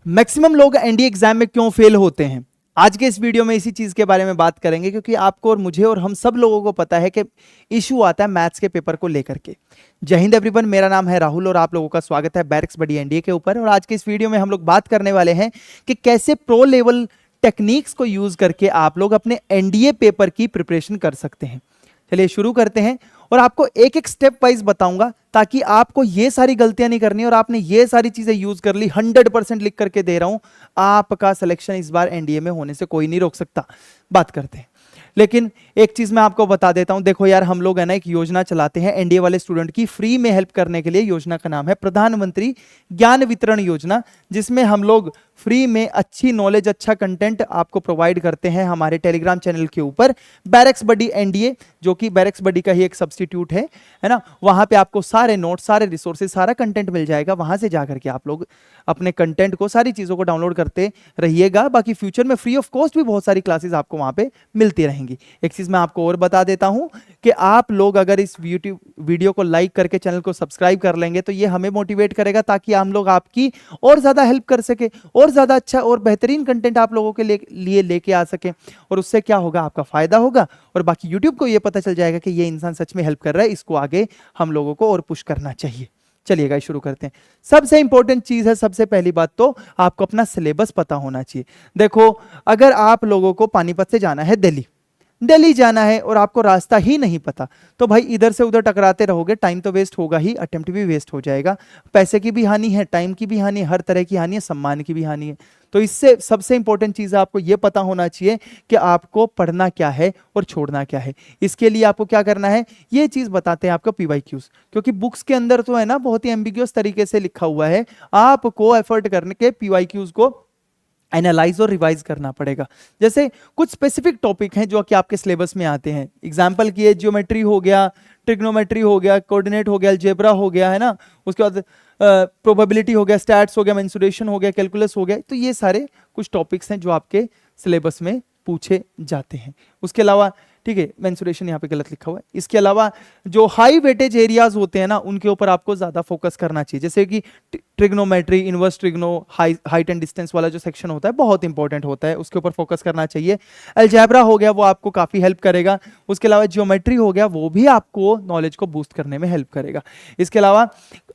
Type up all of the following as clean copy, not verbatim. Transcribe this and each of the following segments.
Maximum लोग NDA exam में क्यों फेल होते हैं, आज के इस वीडियो में इसी चीज के बारे में बात करेंगे, क्योंकि आपको और मुझे और हम सब लोगों को पता है कि इशू आता है मैथ्स के पेपर को लेकर के। जय हिंद एवरीवन, मेरा नाम है राहुल और आप लोगों का स्वागत है बैरिक्स बडी एनडीए के ऊपर। और आज के इस वीडियो में हम लोग बात करने वाले हैं कि कैसे प्रो लेवल टेक्निक्स को यूज करके आप लोग अपने एनडीए पेपर की प्रिपरेशन कर सकते हैं। चलिए शुरू करते हैं और आपको एक एक स्टेप वाइज बताऊंगा ताकि आपको ये सारी गलतियां नहीं करनी और आपने ये सारी चीजें यूज कर ली। 100% लिख करके दे रहा हूं, आपका सिलेक्शन इस बार एनडीए में होने से कोई नहीं रोक सकता। बात करते हैं, लेकिन एक चीज मैं आपको बता देता हूं। देखो यार, हम लोग है ना एक योजना चलाते हैं एनडीए वाले स्टूडेंट की फ्री में हेल्प करने के लिए। योजना का नाम है प्रधानमंत्री ज्ञान वितरण योजना, जिसमें हम लोग फ्री में अच्छी नॉलेज, अच्छा कंटेंट आपको प्रोवाइड करते हैं हमारे टेलीग्राम चैनल के ऊपर। बैरिक्स बडी एनडीए, जो कि बैरिक्स बडी का ही एक सब्स्टिट्यूट है ना। वहां पे आपको सारे नोट्स, सारे रिसोर्सेज, सारा कंटेंट मिल जाएगा। वहां से जाकर के आप लोग अपने कंटेंट को, सारी चीजों को डाउनलोड करते रहिएगा। बाकी फ्यूचर में फ्री ऑफ कॉस्ट भी बहुत सारी क्लासेस आपको वहां पे मिलती रहेंगी। एक चीज मैं आपको और बता देता हूं कि आप लोग अगर इस वीडियो को लाइक करके चैनल को सब्सक्राइब कर लेंगे तो ये हमें मोटिवेट करेगा, ताकि हम लोग आपकी और ज्यादा हेल्प कर सके और ज्यादा अच्छा और बेहतरीन कंटेंट आप लोगों के लिए लेके आ सके। और उससे क्या होगा, आपका फायदा होगा और बाकी यूट्यूब को ये पता चल जाएगा कि ये इंसान सच में हेल्प कर रहा है, इसको आगे हम लोगों को और पुश करना चाहिए। चलिए गाइस शुरू करते हैं। सबसे इंपॉर्टेंट चीज है, सबसे पहली बात तो आपको अपना सिलेबस पता होना चाहिए। देखो, अगर आप लोगों को पानीपत से जाना है दिल्ली जाना है और आपको रास्ता ही नहीं पता, तो भाई इधर से उधर टकराते रहोगे, टाइम तो वेस्ट होगा ही, अटेम्प्ट भी वेस्ट हो जाएगा, पैसे की भी हानि है, टाइम की भी हानि है, हर तरह की हानि है, सम्मान की भी हानि है। तो इससे सबसे इंपॉर्टेंट चीज है, आपको यह पता होना चाहिए कि आपको पढ़ना क्या है और छोड़ना क्या है। इसके लिए आपको क्या करना है, ये चीज बताते हैं आपको पीवाईक्यूज, क्योंकि बुक्स के अंदर तो है ना बहुत ही एम्बिग्यूअस तरीके से लिखा हुआ है। आपको एफर्ट करने के पीवाईक्यूज को एनालाइज और रिवाइज करना पड़ेगा। जैसे कुछ स्पेसिफिक टॉपिक हैं जो कि आपके सिलेबस में आते हैं। एग्जांपल की ज्योमेट्री हो गया, ट्रिग्नोमेट्री हो गया, कोऑर्डिनेट हो गया, अलजेब्रा हो गया, है ना। उसके बाद प्रोबेबिलिटी हो गया, स्टैट्स हो गया, मेंसुरेशन हो गया, कैलकुलस हो गया। तो ये सारे कुछ टॉपिक्स हैं जो आपके सिलेबस में पूछे जाते हैं। उसके अलावा ठीक है, मेंसुरेशन यहाँ पे गलत लिखा हुआ है। इसके अलावा जो हाई वेटेज एरियाज होते हैं ना, उनके ऊपर आपको ज्यादा फोकस करना चाहिए। जैसे कि trigonometry, inverse trigno, height and distance वाला जो सेक्शन होता है बहुत इंपॉर्टेंट होता है, उसके ऊपर फोकस करना चाहिए। अलजेब्रा हो गया, वो आपको काफी हेल्प करेगा। उसके अलावा ज्योमेट्री हो गया, वो भी आपको नॉलेज को बूस्ट करने में हेल्प करेगा। इसके अलावा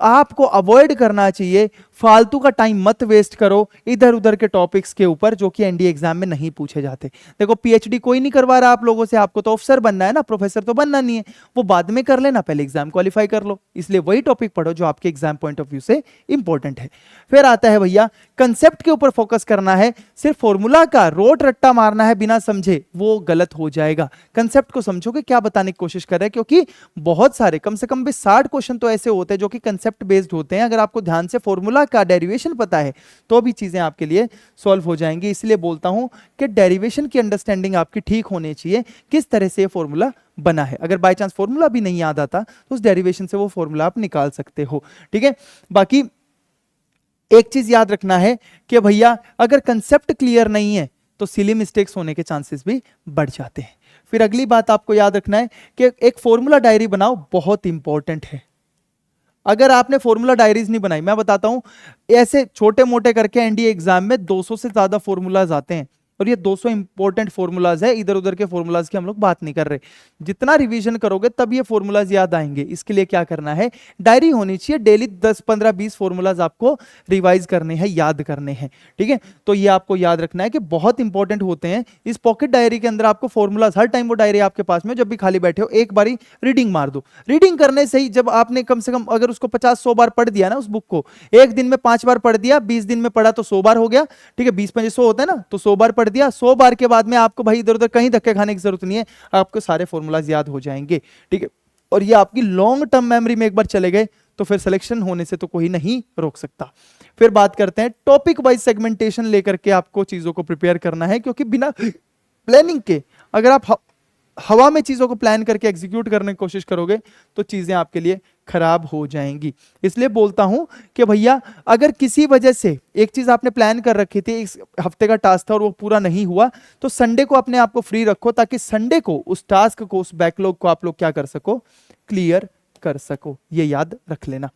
आपको अवॉइड करना चाहिए, फालतू का टाइम मत वेस्ट करो इधर उधर के टॉपिक्स के ऊपर जो कि एनडीए एग्जाम में नहीं पूछे जाते। देखो, पीएचडी कोई नहीं करवा रहा आप लोगों से, आपको तो अफसर बनना है ना, प्रोफेसर तो बनना नहीं है। वो बाद में कर लेना, पहले एग्जाम क्वालिफाई कर लो। इसलिए वही टॉपिक पढ़ो जो आपके एग्जाम पॉइंट ऑफ व्यू से इंपॉर्टेंट है। फिर आता है भैया, कंसेप्ट के ऊपर फोकस करना है। सिर्फ फॉर्मूला का रोट रट्टा मारना है बिना समझे, वो गलत हो जाएगा। कंसेप्ट को समझोगे क्या बताने की कोशिश कर रहे हैं, क्योंकि बहुत सारे, कम से कम भी 60 क्वेश्चन तो ऐसे होते हैं जो कि कंसेप्ट बेस्ड होते हैं। अगर आपको ध्यान से फॉर्मूला का डेरिवेशन पता है तो भी चीजें आपके लिए सॉल्व हो जाएंगी। इसलिए बोलता हूं कि डेरिवेशन की अंडरस्टैंडिंग आपकी ठीक होनी चाहिए, किस तरह से फॉर्मूला बना है। अगर बाय चांस फॉर्मूला भी नहीं याद आता तो उस डेरिवेशन से वो फॉर्मूला आप निकाल सकते हो। ठीक है, बाकी एक चीज याद रखना है कि भैया अगर कंसेप्ट क्लियर नहीं है तो सिली मिस्टेक्स होने के चांसेस भी बढ़ जाते हैं। फिर अगली बात आपको याद रखना है कि एक फॉर्मूला डायरी बनाओ, बहुत इंपॉर्टेंट है। अगर आपने फॉर्मूला डायरीज नहीं बनाई, मैं बताता हूं, ऐसे छोटे मोटे करके एनडीए एग्जाम में 200 से ज्यादा फॉर्मूलाज आते हैं और ये 200 इंपॉर्टेंट फॉर्मूलाज है। इधर उधर के फॉर्मूलाज की हम लोग बात नहीं कर रहे। जितना रिवीजन करोगे तब ये फॉर्मूलाज याद आएंगे। इसके लिए क्या करना है, डायरी होनी चाहिए। डेली 10 15 20 फॉर्मूलाज आपको रिवाइज करने हैं, याद करने हैं। ठीक है, तो ये आपको याद रखना है कि बहुत इंपॉर्टेंट होते हैं। इस पॉकेट डायरी के अंदर आपको फॉर्मूलाज हर टाइम, वो डायरी आपके पास में, जब भी खाली बैठे हो एक बारी रीडिंग मार दो। रीडिंग करने से ही, जब आपने कम से कम अगर उसको 50-100 बार पढ़ दिया ना, उस बुक को एक दिन में 5 बार पढ़ दिया, 20 दिन में पढ़ा तो 100 बार हो गया। ठीक है, 20 5 100 होता है ना, तो 100 बार पढ़ दिया। 100 बार के बाद में आपको भाई इधर उधर कहीं धक्के खाने की जरूरत नहीं है, आपको सारे फॉर्मूलाज याद हो जाएंगे। ठीक है, और ये आपकी लॉन्ग टर्म मेमोरी में एक बार चले गए तो फिर सिलेक्शन होने से तो कोई नहीं रोक सकता। फिर बात करते हैं टॉपिक वाइज सेगमेंटेशन लेकर के आपको चीजों को प्रिपेयर करना है, क्योंकि बिना प्लानिंग के अगर आप हवा में चीजों को प्लान करके एग्जीक्यूट करने की कोशिश करोगे तो चीजें आपके लिए खराब हो जाएंगी। इसलिए बोलता हूं कि भैया अगर किसी वजह से एक चीज आपने प्लान कर रखी थी, इस हफ्ते का टास्क था और वो पूरा नहीं हुआ, तो संडे को अपने आप को फ्री रखो, ताकि संडे को उस टास्क को, उस बैकलॉग को आप लोग क्या कर सको, क्लियर कर सको। ये याद रख लेना।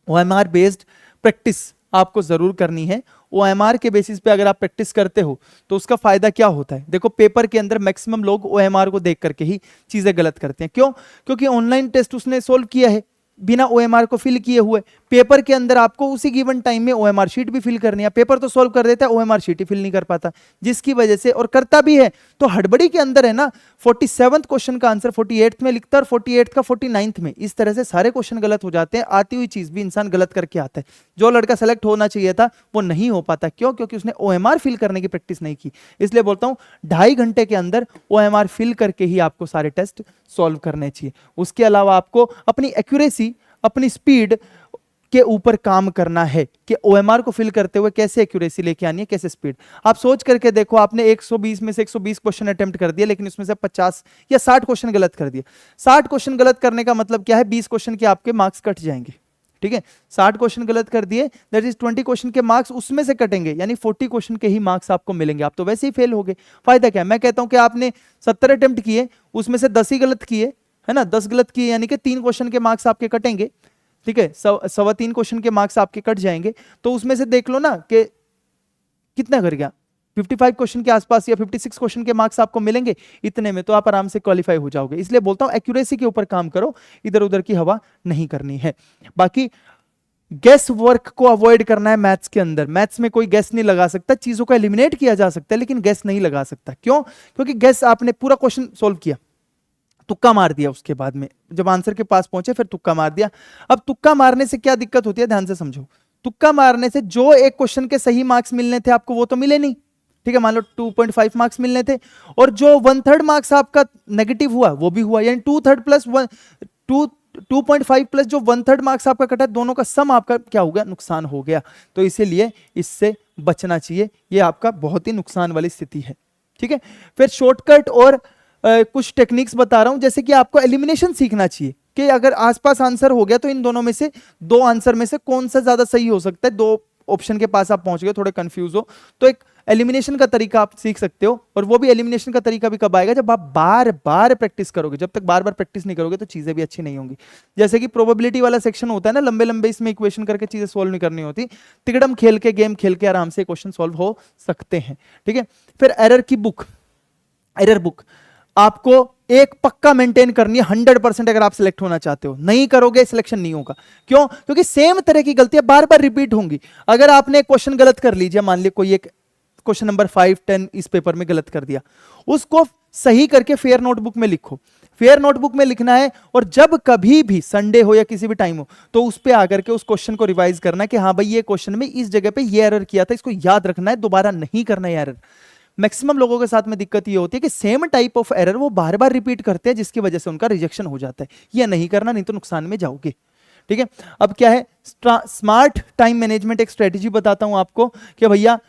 OMR बेस्ड प्रैक्टिस आपको जरूर करनी है। ओएमआर के बेसिस पे अगर आप प्रैक्टिस करते हो तो उसका फायदा क्या होता है, देखो पेपर के अंदर मैक्सिमम लोग ओएमआर को देख करके ही चीजें गलत करते हैं। क्यों? क्योंकि ऑनलाइन टेस्ट उसने सोल्व किया है बिना ओएमआर को फिल किए हुए। पेपर के अंदर आपको उसी गिवन टाइम में ओएमआर शीट भी फिल करनी है। पेपर तो सॉल्व कर देता है, ओएमआर शीट ही फिल नहीं कर पाता, जिसकी वजह से, और करता भी है तो हड़बड़ी के अंदर है ना, 47th क्वेश्चन का आंसर 48th में लिखता है और 48th का 49th में। इस तरह से सारे क्वेश्चन गलत हो जाते हैं, आती हुई चीज भी इंसान गलत करके आता है। जो लड़का सेलेक्ट होना चाहिए था वो नहीं हो पाता। क्यों? क्योंकि उसने ओएमआर फिल करने की प्रैक्टिस नहीं की। इसलिए बोलता हूं 2.5 घंटे के अंदर ओएमआर फिल करके ही आपको सारे टेस्ट सॉल्व करने चाहिए। उसके अलावा आपको अपनी एक्यूरेसी, अपनी स्पीड के ऊपर काम करना है कि ओएमआर को फिल करते हुए कैसे एक्यूरेसी लेके आनी है, कैसे स्पीड। आप सोच करके देखो, आपने 120 में से 120 क्वेश्चन अटेम्प्ट कर दिया, लेकिन उसमें से 50 या 60 क्वेश्चन गलत कर दिए। 60 क्वेश्चन गलत करने का मतलब क्या है? 20 क्वेश्चन के आपके मार्क्स कट जाएंगे। ठीक है, 60 क्वेश्चन गलत कर दिए, दैट इज 20 क्वेश्चन के मार्क्स उसमें से कटेंगे, यानी 40 क्वेश्चन के ही मार्क्स आपको मिलेंगे। आप तो वैसे ही फेल हो गए। फायदा क्या है? मैं कहता हूं कि आपने 70 अटेम्प्ट किए, उसमें से 10 ही गलत किए, है ना, 10 गलत किए, यानी कि 3 क्वेश्चन के मार्क्स आपके कटेंगे। ठीक है, 3.25 क्वेश्चन के मार्क्स आपके कट जाएंगे। तो उसमें से देख लो ना कि कितना कर गया, 55 क्वेश्चन के आसपास या 56 क्वेश्चन के मार्क्स आपको मिलेंगे। इतने में तो आप आराम से क्वालिफाई हो जाओगे। इसलिए बोलता हूं एक्यूरेसी के ऊपर काम करो, इधर उधर की हवा नहीं करनी है। बाकी गेस वर्क को अवॉइड करना है मैथ्स के अंदर। मैथ्स में कोई गेस नहीं लगा सकता, चीजों को एलिमिनेट किया जा सकता है लेकिन गेस नहीं लगा सकता। क्यों? क्योंकि गेस आपने पूरा क्वेश्चन सोल्व किया, तुक्का मार दिया, उसके बाद में जब आंसर के पास पहुंचे फिर तुक्का मार दिया। अब तुक्का मारने से क्या दिक्कत होती है, ध्यान से समझो। तुक्का मारने से जो एक क्वेश्चन के सही मार्क्स मिलने थे आपको वो तो मिले नहीं। ठीक है, मान लो 2.5 मार्क्स मिलने थे, और जो 1/3 मार्क्स आपका नेगेटिव हुआ वो भी हुआ, यानी 2/3 प्लस 2.5 प्लस जो 1/3 मार्क्स आपका कटा, दोनों का सम आपका क्या हो गया, नुकसान हो गया। तो इसीलिए इससे बचना चाहिए, ये आपका बहुत ही नुकसान वाली स्थिति है। ठीक है, फिर शॉर्टकट और कुछ टेक्निक्स बता रहा हूं, जैसे कि आपको एलिमिनेशन सीखना चाहिए कि अगर आसपास आंसर हो गया तो इन दोनों में से, दो आंसर में से कौन सा ज्यादा सही हो सकता है। दो ऑप्शन के पास आप पहुंच गए, थोड़े कंफ्यूज हो, तो एक एलिमिनेशन का तरीका आप सीख सकते हो। और वो भी एलिमिनेशन का तरीका भी कब आएगा, जब आप बार बार प्रैक्टिस करोगे। जब तक बार बार प्रैक्टिस नहीं करोगे तो चीजें भी अच्छी नहीं होंगी। जैसे कि प्रोबेबिलिटी वाला सेक्शन होता है ना, लंबे लंबे इसमें इक्वेशन करके चीजें सोल्व नहीं करनी होती, तिकड़म खेल के, गेम खेल के आराम से क्वेश्चन सोल्व हो सकते हैं। ठीक है, फिर एरर की बुक, एरर बुक आपको एक पक्का मेंटेन करनी है 100%। अगर आप सिलेक्ट होना चाहते हो, नहीं करोगे सिलेक्शन नहीं होगा। क्यों? क्योंकि सेम तरह की गलतियां बार बार रिपीट होंगी। अगर आपने एक क्वेश्चन गलत कर लीजिए, मान लीजिए कोई एक क्वेश्चन नंबर 5, 10 इस पेपर में गलत कर दिया, उसको सही करके फेयर नोटबुक में लिखो। फेयर नोटबुक में लिखना है, और जब कभी भी संडे हो या किसी भी टाइम हो तो उस पे आकर के उस क्वेश्चन को रिवाइज करना कि हाँ भाई ये क्वेश्चन में इस जगह पे ये एरर किया था, इसको याद रखना है, दोबारा नहीं करना है एरर। मैक्सिमम लोगों के साथ में दिक्कत ये होती है कि सेम टाइप ऑफ एरर वो बार बार रिपीट करते हैं, जिसकी वजह से उनका रिजेक्शन हो जाता है। ये नहीं करना, नहीं तो नुकसान में जाओगे। ठीक है, अब क्या है, स्मार्ट टाइम मैनेजमेंट एक स्ट्रेटेजी बताता हूं आपको कि भैया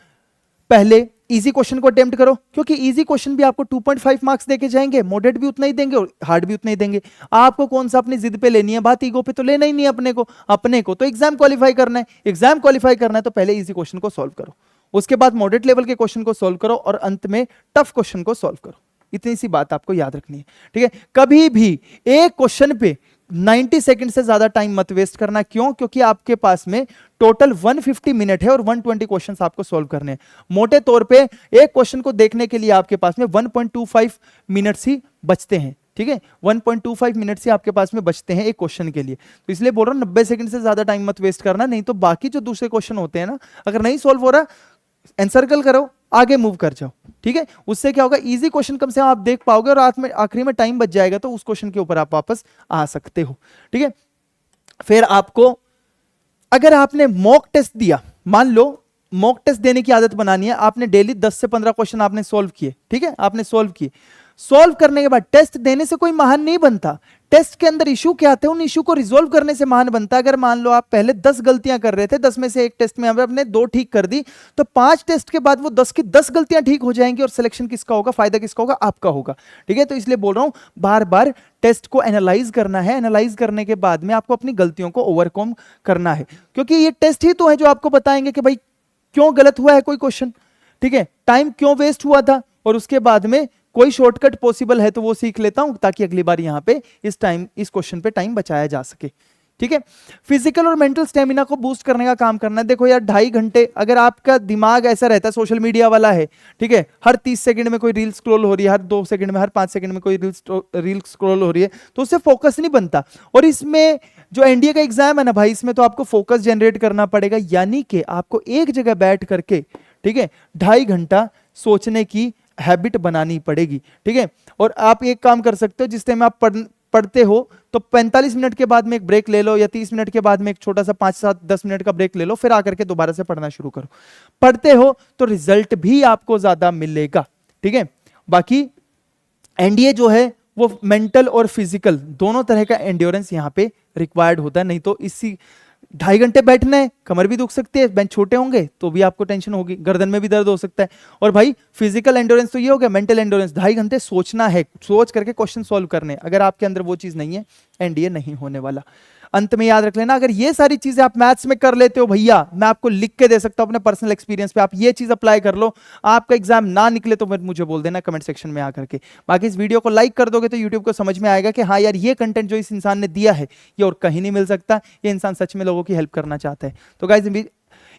पहले इजी क्वेश्चन को अटेम्प्ट करो, क्योंकि इजी क्वेश्चन भी आपको 2.5 मार्क्स देके जाएंगे, मॉडरेट भी उतना ही देंगे और हार्ड भी उतना ही देंगे। आपको कौन सा अपनी जिद पे लेनी है, बात ईगो पे तो लेना ही नहीं है अपने को तो एग्जाम क्वालिफाई करना है। एग्जाम क्वालिफाई करना है तो पहले इजी क्वेश्चन को सॉल्व करो, उसके बाद मॉडरेट लेवल के क्वेश्चन को सॉल्व करो, और अंत में टफ क्वेश्चन को सॉल्व करो। इतनी सी बात आपको याद रखनी है। ठीक है, कभी भी एक क्वेश्चन पे 90 सेकंड से ज्यादा टाइम मत वेस्ट करना। क्यों? क्योंकि आपके पास में टोटल 150 मिनट है और 120 क्वेश्चंस आपको सॉल्व करने हैं। मोटे तौर पे एक क्वेश्चन को देखने के लिए आपके पास में 1.25 मिनट्स ही बचते हैं। ठीक है, 1.25 मिनट से आपके पास में बचते हैं एक क्वेश्चन के लिए। तो इसलिए बोल रहा हूं 90 सेकंड से ज्यादा टाइम मत वेस्ट करना, नहीं तो बाकी जो दूसरे क्वेश्चन होते हैं ना, अगर नहीं सॉल्व हो रहा, एनसर्कल करो, आगे मूव कर जाओ। ठीक है, उससे क्या होगा, इजी क्वेश्चन कम से कम आप देख पाओगे और आखिरी में टाइम बच जाएगा, तो उस क्वेश्चन के ऊपर आप वापस आ सकते हो। ठीक है, फिर आपको, अगर आपने मॉक टेस्ट दिया, मान लो मॉक टेस्ट देने की आदत बनानी है, आपने डेली 10 से 15 क्वेश्चन आपने सोल्व किए। ठीक है, आपने सोल्व किए, सॉल्व करने के बाद टेस्ट देने से कोई महान नहीं बनता। टेस्ट के अंदर इशू क्या आते हैं, उन इशू को रिजोल्व करने से महान बनता है। अगर मान लो आप पहले 10 गलतियां कर रहे थे, 10 में से एक टेस्ट में आपने 2 ठीक कर दी, तो 5 टेस्ट के बाद वो 10 की 10 गलतियां ठीक हो जाएंगी, और सिलेक्शन किसका होगा, फायदा किसका होगा, आपका होगा। ठीक है, तो इसलिए बोल रहा हूं बार बार टेस्ट को एनालाइज करना है। एनालाइज करने के बाद में आपको अपनी गलतियों को ओवरकम करना है, क्योंकि ये टेस्ट ही तो है जो आपको बताएंगे कि भाई क्यों गलत हुआ है कोई क्वेश्चन। ठीक है, टाइम क्यों वेस्ट हुआ था, और उसके बाद में कोई शॉर्टकट पॉसिबल है तो वो सीख लेता हूं, ताकि अगली बार यहां पे इस क्वेश्चन पे टाइम बचाया जा सके। ठीक है। फिजिकल और मेंटल स्टेमिना को बूस्ट करने का काम करना है। देखो यार 2.5 घंटे अगर आपका दिमाग ऐसा रहता है, सोशल मीडिया वाला है, ठीक है, हर 30 सेकंड में कोई रील स्क्रॉल हो रही है, हर 2 सेकंड में, हर 5 सेकंड में कोई रील स्क्रॉल हो रही है, तो उससे फोकस नहीं बनता। और इसमें जो एनडीए का एग्जाम है ना भाई, इसमें तो आपको फोकस जनरेट करना पड़ेगा, यानी कि आपको एक जगह बैठ करके, ठीक है, 2.5 घंटा सोचने की हैबिट बनानी पड़ेगी। ठीक है। और आप एक काम कर सकते हो, जिस टाइम आप पढ़ते हो तो 45 मिनट के बाद में एक ब्रेक ले लो, या 30 मिनट के बाद में एक छोटा सा 5-7-10 मिनट का ब्रेक ले लो, फिर आकर के दोबारा से पढ़ना शुरू करो। पढ़ते हो तो रिजल्ट भी आपको ज्यादा मिलेगा। ठीक है। बाकी एनडीए जो है वो मेंटल और फिजिकल दोनों तरह का एंड्योरेंस यहां पे रिक्वायर्ड होता है, नहीं तो इसी 2.5 घंटे बैठना है, कमर भी दुख सकती है, बेंच छोटे होंगे तो भी आपको टेंशन होगी, गर्दन में भी दर्द हो सकता है। और भाई फिजिकल एंड्योरेंस तो ये हो गया, मेंटल एंड्योरेंस 2.5 घंटे सोचना है, सोच करके क्वेश्चन सॉल्व करने। अगर आपके अंदर वो चीज नहीं है, एनडीए नहीं होने वाला। अंत में याद रख लेना, अगर ये सारी चीजें आप मैथ्स में कर लेते हो भैया, मैं आपको लिख के दे सकता हूं अपने पर्सनल एक्सपीरियंस पे, आप ये चीज अप्लाई कर लो, आपका एग्जाम ना निकले तो मुझे बोल देना कमेंट सेक्शन में आकर के। बाकी इस वीडियो को लाइक कर दोगे तो यूट्यूब को समझ में आएगा कि हाँ यार, ये कंटेंट जो इस इंसान ने दिया है ये और कहीं नहीं मिल सकता, ये इंसान सच में लोगों की हेल्प करना चाहता है। तो गाइस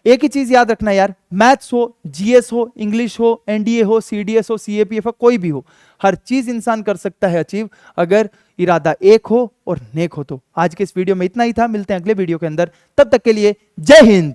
एक ही चीज याद रखना यार, मैथ्स हो, जीएस हो, इंग्लिश हो, एनडीए हो, सीडीएस हो, सीएपीएफ हो, कोई भी हो, हर चीज इंसान कर सकता है अचीव, अगर इरादा एक हो और नेक हो तो। आज के इस वीडियो में इतना ही था, मिलते हैं अगले वीडियो के अंदर, तब तक के लिए जय हिंद।